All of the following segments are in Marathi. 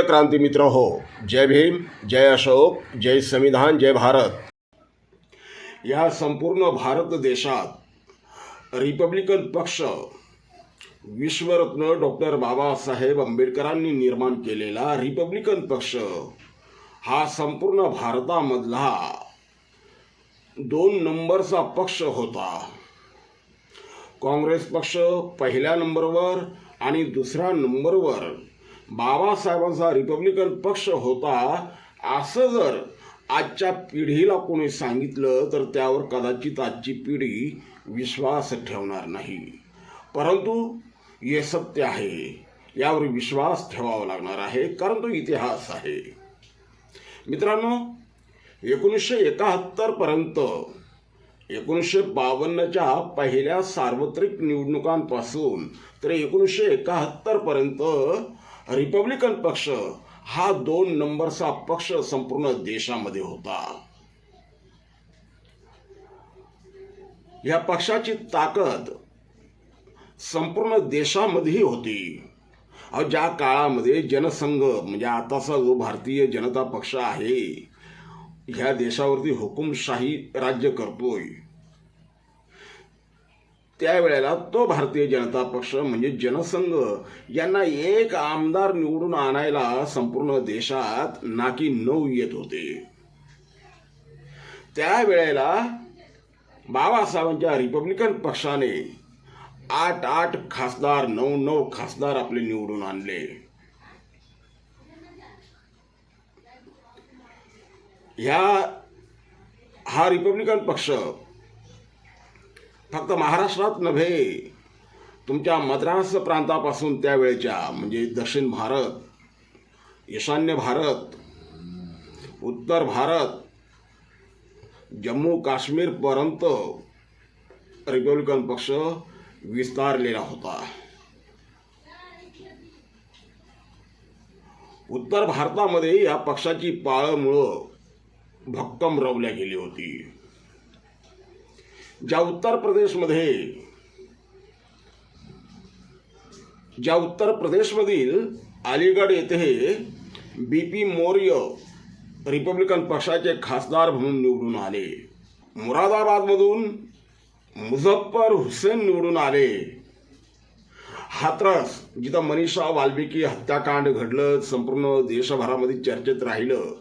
प्रिय क्रांती मित्र हो, जय भीम, जय अशोक, जय संविधान, जय भारत. या संपूर्ण भारत देशात रिपब्लिकन पक्ष विश्वरत्न डॉक्टर बाबासाहेब आंबेडकरांनी निर्माण केलेला रिपब्लिकन पक्ष हा संपूर्ण भारतामधला 2 नंबरचा पक्ष होता. काँग्रेस पक्ष पहिल्या नंबरवर आणि दुसऱ्या नंबरवर बाबासाहेबांचा रिपब्लिकन पक्ष होता. असं जर आजच्या पिढीला कोणी सांगितलं तर त्यावर कदाचित आजची पिढी विश्वास ठेवणार नाही. परंतु हे सत्य आहे, यावर विश्वास ठेवावा लागणार आहे, कारण तो इतिहास आहे. मित्रांनो, 1971 पर्यंत 1952च्या पहिल्या सार्वत्रिक निवडणुकांपासून तर 1971 पर्यंत रिपब्लिकन पक्ष हा 2 नंबरचा पक्ष संपूर्ण देशामध्ये होता. या पक्षाची ताकद संपूर्ण देशामध्ये होती. ज्या काळामध्ये जनसंघ म्हणजे आताचा जो भारतीय जनता पक्ष आहे, ह्या देशावरती हुकुमशाही राज्य करतोय, त्यावेळेला तो भारतीय जनता पक्ष म्हणजे जनसंघ यांना 1 आमदार निवडून आणायला संपूर्ण देशात नाकी 9 येत होते. त्यावेळेला बाबासाहेबांच्या रिपब्लिकन पक्षाने 8 खासदार 9 खासदार आपले निवडून आणले. हा रिपब्लिकन पक्ष फक्त महाराष्ट्रात नव्हे, तुमच्या मद्रास प्रांतापासून त्यावेळेच्या म्हणजे दक्षिण भारत, ईशान्य भारत, उत्तर भारत, जम्मू काश्मीर पर्यंत रिपब्लिकन पक्ष विस्तारलेला होता. उत्तर भारतामध्ये या पक्षाची पाळंमुळं भक्कम रवल्या गेली होती. ज्या उत्तर प्रदेशमधील अलीगड येथे BP मौर्य रिपब्लिकन पक्षाचे खासदार म्हणून निवडून आले. मुरादाबादमधून मुझफ्फर हुसेन निवडून आले. हाथरस, जिथं मनीषा वाल्मिकी हत्याकांड घडलं, संपूर्ण देशभरामध्ये चर्चेत राहिलं,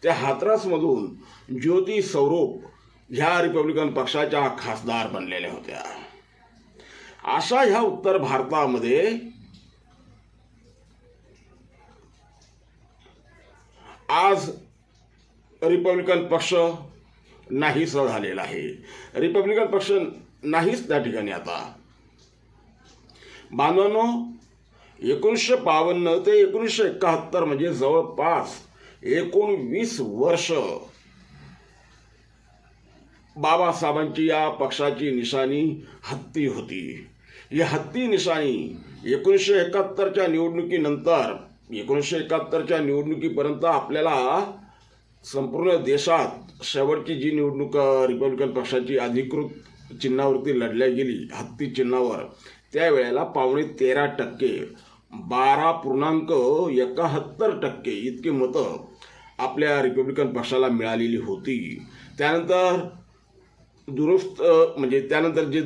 त्या हाथरसमधून ज्योती स्वरूप ह्या रिपब्लिकन पक्षाच्या खासदार बनलेल्या होत्या. अशा ह्या उत्तर भारतामध्ये आज रिपब्लिकन पक्ष नाहीसा झालेला आहे. रिपब्लिकन पक्ष नाहीच त्या ठिकाणी आता. बांधवांनो, 1952 ते 1971 म्हणजे जवळपास 19 वर्ष बाबासाहेबांची या पक्षाची निशाणी हत्ती होती. ही हत्ती निशाणी 1971च्या निवडणुकीनंतर 1971च्या निवडणुकीपर्यंत आपल्याला संपूर्ण देशात शेवटची जी निवडणूक रिपब्लिकन पक्षाची अधिकृत चिन्हावरती लढल्या गेली, हत्ती चिन्हावर, त्यावेळेला 13.5% 12.71% इतकी मतं आपल्या रिपब्लिकन पक्षाला मिळालेली होती. त्यानंतर त्यानंतर जी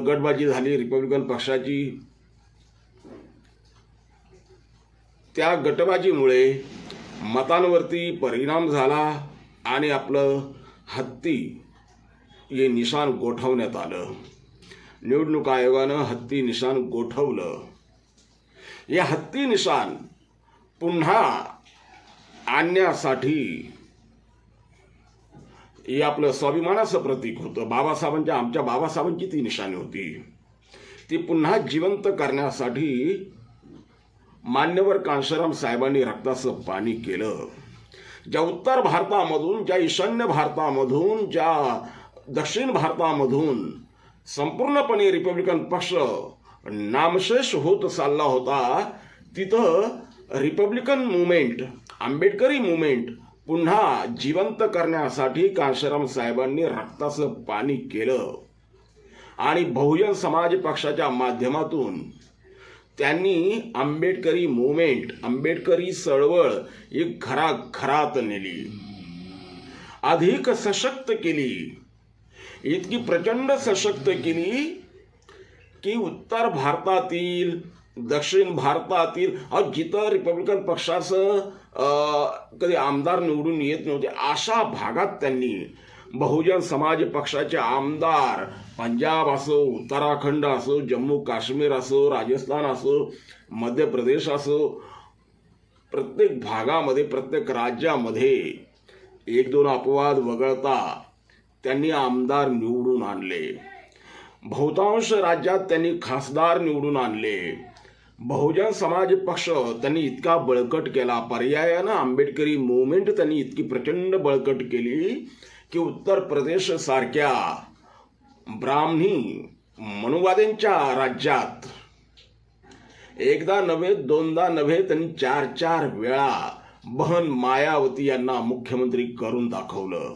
गटबाजी झाली रिपब्लिकन पक्षाची, त्या गटबाजीमुळे मतांवरती परिणाम झाला आणि आपलं हत्ती हे निशाण गोठवण्यात आलं. निवडणूक आयोगानं हत्ती निशाण गोठवलं. हे हत्ती निशाण पुन्हा आणण्यासाठी हे आपलं स्वाभिमानाचं प्रतीक होतं. आमच्या बाबासाहेबांची ती निशाणी होती. ती पुन्हा जिवंत करण्यासाठी मान्यवर कांशीराम साहेबांनी रक्ताचं पाणी केलं. ज्या उत्तर भारतामधून, ज्या ईशान्य भारतामधून, ज्या दक्षिण भारतामधून संपूर्णपणे रिपब्लिकन पक्ष नामशेष होत चालला होता, तिथं रिपब्लिकन मुवमेंट, आंबेडकरी मुवमेंट पुन्हा जिवंत करण्यासाठी कांशीराम साहेबांनी रक्ताचं पाणी केलं आणि बहुजन समाज पक्षाच्या माध्यमातून त्यांनी आंबेडकरी मुवमेंट, आंबेडकरी चळवळ एक घराघरात नेली, अधिक सशक्त केली, इतकी प्रचंड सशक्त केली की उत्तर भारतातील, दक्षिण भारतातील जिथं रिपब्लिकन पक्षाचं कधी आमदार निवडून येत नव्हते अशा भागात त्यांनी बहुजन समाज पक्षाचे आमदार पंजाब असो, उत्तराखंड असो, जम्मू काश्मीर असो, राजस्थान असो, मध्य प्रदेश असो, प्रत्येक भागामध्ये, प्रत्येक राज्यामध्ये एक दोन अपवाद वगळता त्यांनी आमदार निवडून आणले. बहुतांश राज्यात त्यांनी खासदार निवडून आणले. बहुजन समाज पक्ष त्यांनी इतका बळकट केला, पर्यायानं आंबेडकरी मुवमेंट त्यांनी इतकी प्रचंड बळकट केली की उत्तर प्रदेश सारख्या ब्राह्मणी मनुवाद्यांच्या राज्यात एकदा नव्हे, दोनदा नव्हे, त्यांनी 4-4 वेळा बहन मायावती यांना मुख्यमंत्री करून दाखवलं.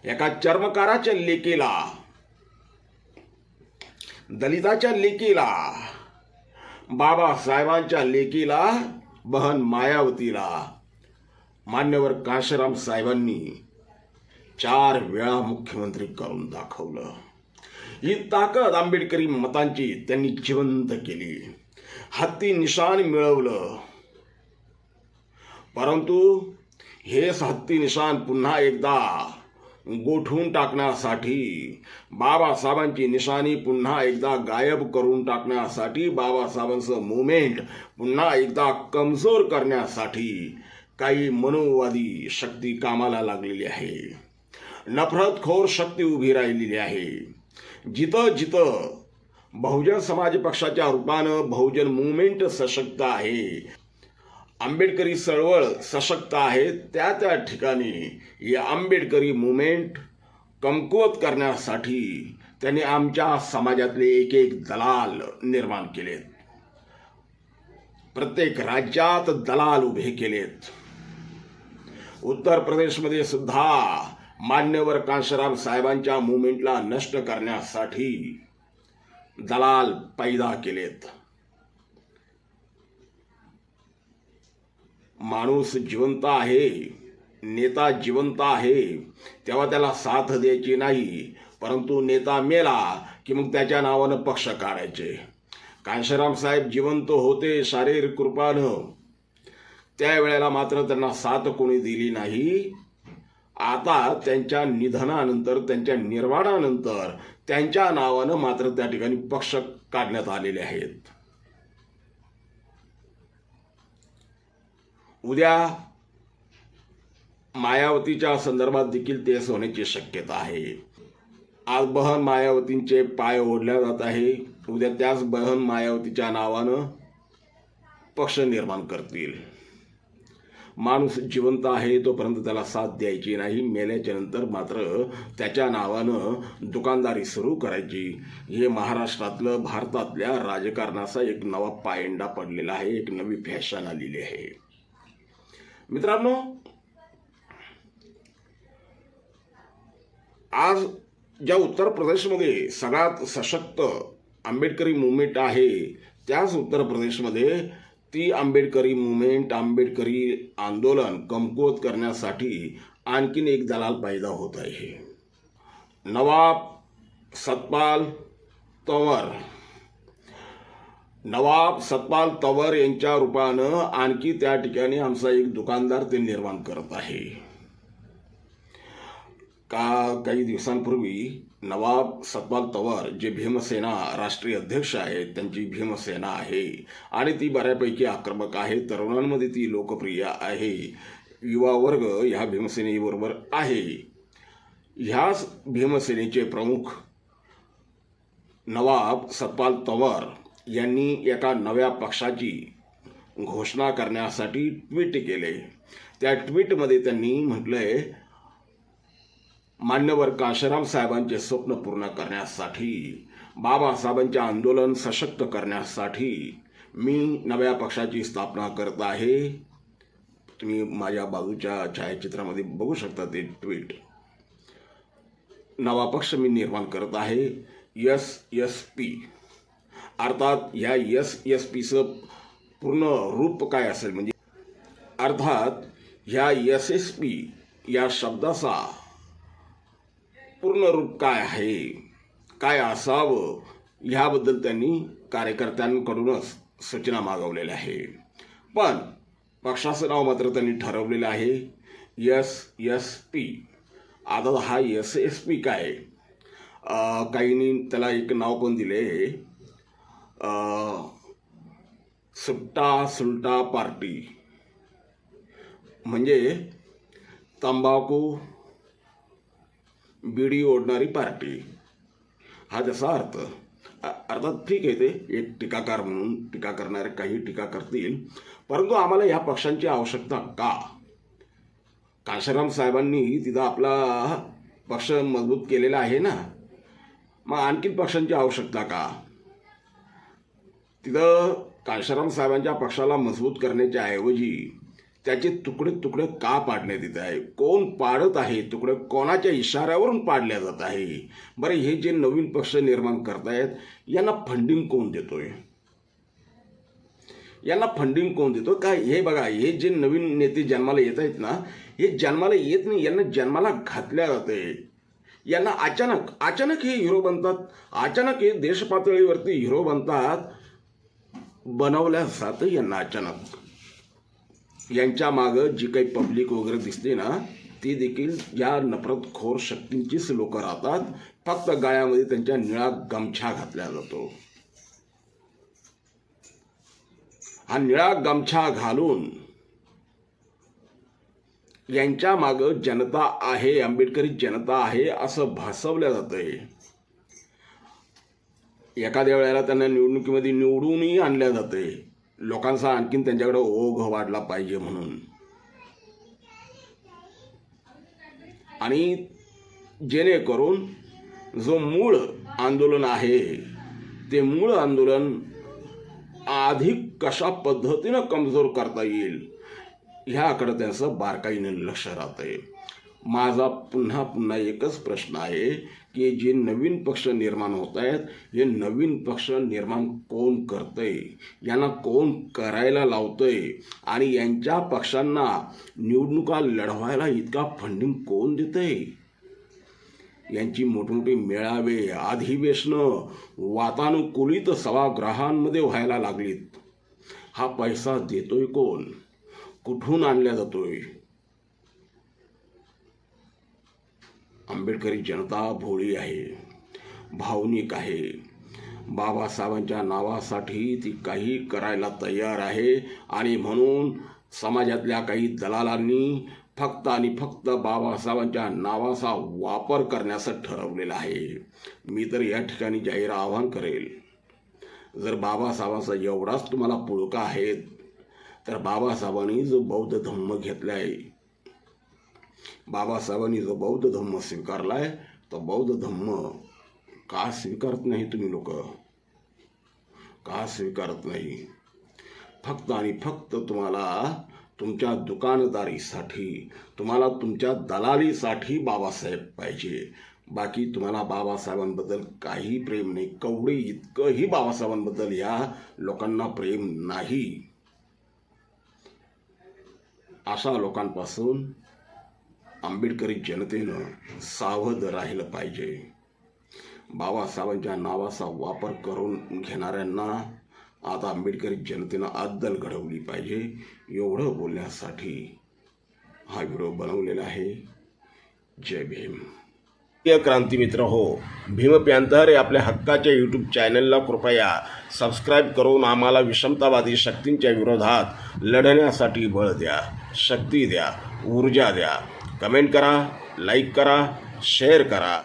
एका चर्मकाराच्या लेकीला, दलिताच्या लेकीला, बाबासाहेबांच्या लेकीला, बहन मायावतीला मान्यवर कांशीराम साहेबांनी 4 वेळा मुख्यमंत्री करून दाखवलं. ही ताकद आंबेडकरी मतांची त्यांनी जिवंत केली, हत्ती निशाण मिळवलं. परंतु हेच हत्ती निशाण पुन्हा एकदा गोठवून टाकण्यासाठी, बाबासाहेबांची निशाणी पुन्हा एकदा गायब करून टाकण्यासाठी, बाबासाहेबांचं मुवमेंट पुन्हा एकदा कमजोर करण्यासाठी काही मनोवादी शक्ती कामाला लागलेली आहे. नफरतखोर शक्ती उभी राहिलेली आहे. जिथं जिथं बहुजन समाज पक्षाच्या रूपानं बहुजन मुवमेंट सशक्त आहे, आंबेडकरी चळवळ सशक्त आहे, त्या त्या ठिकाणी ही आंबेडकरी मुवमेंट कमकुवत करण्यासाठी त्यांनी आमच्या समाजातले एक एक दलाल निर्माण केलेत. प्रत्येक राज्यात दलाल उभे केलेत. उत्तर प्रदेशमध्ये सुद्धा मान्यवर कांशीराम साहेबांच्या मुवमेंटला नष्ट करण्यासाठी दलाल पैदा केलेत. माणूस जिवंत आहे, नेता जिवंत आहे, तेव्हा त्याला साथ द्यायची नाही, परंतु नेता मेला की मग त्याच्या नावानं पक्ष काढायचे. कांशीराम साहेब जिवंत होते शारीरिक रूपानं, त्यावेळेला मात्र त्यांना साथ कोणी दिली नाही. आता त्यांच्या निधनानंतर, त्यांच्या निर्वाणानंतर त्यांच्या नावानं मात्र त्या ठिकाणी पक्ष काढण्यात आलेले आहेत. उद्या मायावतीच्या संदर्भात देखील तेच होण्याची शक्यता आहे. आज बहन मायावतींचे पाय ओढल्या जात आहे, उद्या त्याच बहन मायावतीच्या नावानं पक्ष निर्माण करतील. माणूस जिवंत आहे तोपर्यंत त्याला साथ द्यायची नाही, मेल्याच्या नंतर मात्र त्याच्या नावानं दुकानदारी सुरू करायची. हे महाराष्ट्रातलं, भारतातल्या राजकारणाचा एक नवा पायंडा पडलेला आहे, एक नवी फॅशन आलेली आहे. मित्रांनो, आज ज्या उत्तर प्रदेशमध्ये सगळ्यात सशक्त आंबेडकरी मुवमेंट आहे, त्याच उत्तर प्रदेशमध्ये ती आंबेडकरी मुवमेंट, आंबेडकरी आंदोलन कमकुवत करण्यासाठी आणखीन एक दलाल पैदा होत आहे. नवाब सतपाल तंवर यांच्या रूपानं आणखी त्या ठिकाणी आमचा एक दुकानदार ते निर्माण करत आहे. काही दिवसांपूर्वी नवाब सतपाल तंवर जे भीमसेना राष्ट्रीय अध्यक्ष आहेत, त्यांची भीमसेना आहे आणि ती बऱ्यापैकी आक्रमक आहे, तरुणांमध्ये ती लोकप्रिय आहे, युवा वर्ग ह्या भीमसेनेबरोबर आहे. ह्याच भीमसेनेचे प्रमुख नवाब सतपाल तंवर यांनी एका नव्या पक्षाची घोषणा करण्यासाठी ट्विट केले. त्या ट्विटमध्ये त्यांनी म्हटलंय, मान्यवर कांशीराम साहेबांचे स्वप्न पूर्ण करण्यासाठी, बाबासाहेबांचे आंदोलन सशक्त करण्यासाठी मी नव्या पक्षाची स्थापना करत आहे. तुम्ही माझ्या बाजूच्या छायाचित्रामध्ये बघू शकता ते ट्विट. नवा पक्ष मी निर्माण करत आहे, SSP. अर्थात ह्या SSPचं पूर्ण रूप काय असेल, म्हणजे अर्थात ह्या SSP या शब्दाचा पूर्ण रूप काय आहे, काय असावं, ह्याबद्दल त्यांनी कार्यकर्त्यांकडूनच सूचना मागवलेल्या आहे. पण पक्षाचं नाव मात्र त्यांनी ठरवलेलं आहे SSP. आता हा SSP काय, काहींनी त्याला एक नाव पण दिले, सुट्टा सुलटा पार्टी, म्हणजे तंबाखू बिडी ओढणारी पार्टी, हा त्याचा अर्थ. अर्थात ठीक आहे, ते एक टीकाकार म्हणून टीका करणारे काही टीका करतील, परंतु आम्हाला ह्या पक्षांची आवश्यकता का? कांशीराम साहेबांनी तिथं आपला पक्ष मजबूत केलेला आहे ना, मग आणखीन पक्षांची आवश्यकता का? तिथं कांशीराम साहेबांच्या पक्षाला मजबूत करण्याच्या ऐवजी त्याचे तुकडे तुकडे का पाडण्यात येत आहे? कोण पाडत आहे? तुकडे कोणाच्या इशाऱ्यावरून पाडल्या जात आहे? बरं, हे जे नवीन पक्ष निर्माण करतायत यांना फंडिंग कोण देतोय? यांना फंडिंग कोण देतो काय? हे बघा, हे जे नवीन नेते जन्माला येत आहेत ना, हे जन्माला येत नाही, यांना जन्माला घातल्या जाते. यांना अचानक हे हिरो बनतात, अचानक हे देश पातळीवरती हिरो बनतात, बनवल्या जातं यांना अचानक. यांच्या मागं जी काही पब्लिक वगैरे दिसते ना, ती देखील या नफरतखोर शक्तींचीच लोक राहतात. फक्त गळ्यामध्ये त्यांच्या निळा गमछा घातला जातो. हा निळा गमछा घालून यांच्या मागं जनता आहे, आंबेडकरी जनता आहे असं भासवलं जातंय. एखाद्या वेळेला त्यांना निवडणुकीमध्ये निवडूनही आणल्या जाते, लोकांचा आणखीन त्यांच्याकडे ओघ वाढला पाहिजे म्हणून. आणि जेणेकरून जो मूळ आंदोलन आहे ते मूळ आंदोलन अधिक कशा पद्धतीनं कमजोर करता येईल ह्याकडे त्यांचं बारकाईने लक्ष राहतंय. माझा पुन्हा एकच प्रश्न आहे की जे नवीन पक्ष निर्माण होत आहेत, हे नवीन पक्ष निर्माण कोण करतंय? यांना कोण करायला लावतंय? आणि यांच्या पक्षांना निवडणुका लढवायला इतका फंडिंग कोण देतंय? यांची मोठमोठी मेळावे, अधिवेशनं वातानुकूलित सभागृहांमध्ये व्हायला लागलीत. हा पैसा देतोय कोण? कुठून आणला जातोय? आंबेडकरी जनता भोळी आहे, भावनिक आहे. बाबासाहेबांच्या नावासाठी ती काही करायला तयार आहे. आणि म्हणून समाजातल्या काही दलालांनी फक्त आणि फक्त बाबासाहेबांच्या नावाचा वापर करण्याचं ठरवलेलं आहे. मी तर या ठिकाणी जाहीर आवाहन करेल, जर बाबासाहेबांचा एवढाच तुम्हाला पुळका आहे तर बाबासाहेबांनी जो बौद्ध धम्म घेतलाय, बाबासाहेबांनी जो बौद्ध धम्म स्वीकारलाय, तो बौद्ध धम्म का स्वीकारत नाही तुम्ही लोक? का स्वीकारत नाही? फक्त आणि फक्त तुम्हाला तुमच्या दुकानदारीसाठी, तुम्हाला तुमच्या दलालीसाठी बाबासाहेब पाहिजे. बाकी तुम्हाला बाबासाहेबांबद्दल काही प्रेम नाही. कवडे इतकंही बाबासाहेबांबद्दल या लोकांना प्रेम नाही. अशा लोकांपासून आंबेडकरी जनतेनं सावध राहिलं पाहिजे. बाबासाहेबांच्या नावाचा वापर करून घेणाऱ्यांना आता आंबेडकरी जनतेनं अद्दल घडवली पाहिजे. एवढं बोलण्यासाठी हा व्हिडिओ बनवलेला आहे. जय भीम. क्रांती मित्र हो, भीम पॅंथर हे आपल्या हक्काच्या यूट्यूब चॅनलला कृपया सबस्क्राईब करून आम्हाला विषमतावादी शक्तींच्या विरोधात लढण्यासाठी बळ द्या, शक्ती द्या, ऊर्जा द्या. कमेंट करा, लाईक करा, शेअर करा.